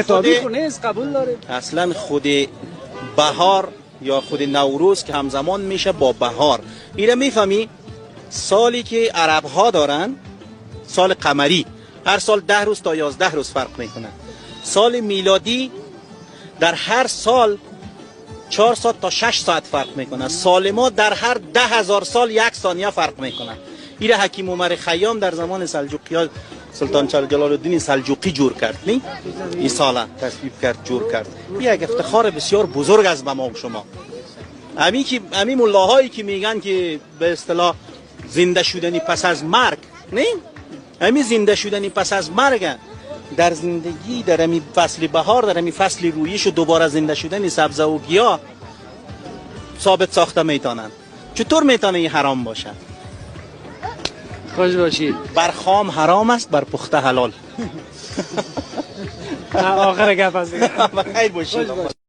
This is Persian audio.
کتابی خو نیست، قبول داریم. اصلا خود بهار یا خود نوروز که همزمان میشه با بهار، اینا میفهمی؟ سالی که عرب ها دارن سال قمری هر سال 10 روز تا 11 روز فرق میکنه. سال میلادی در هر سال 4 ساعت تا 6 ساعت فرق میکنه. سال ما در هر 10,000 سال 1 ثانیه فرق میکنه. ایره حکیم عمر خیام در زمان سلجوقیان سلطان جلال الدین سلجوقی جور کرد، نه این ساله تصویب کرد، جور کرد. این یک افتخار بسیار بزرگ است به ما شما. امی ملاهایی که میگن که به اصطلاح زنده شدنی پس از مرگ، نه امی زنده شدنی پس از مرگ در زندگی، در امی فصل بهار، در امی فصل رویش و دوباره زنده شدن سبزه و گیاه ثابت ساخته میتونن. چطور میتونه این حرام باشه؟ خوش باشید. بر خام حرام است، بر پخته حلال. آخر گپ است. بخیر باشید.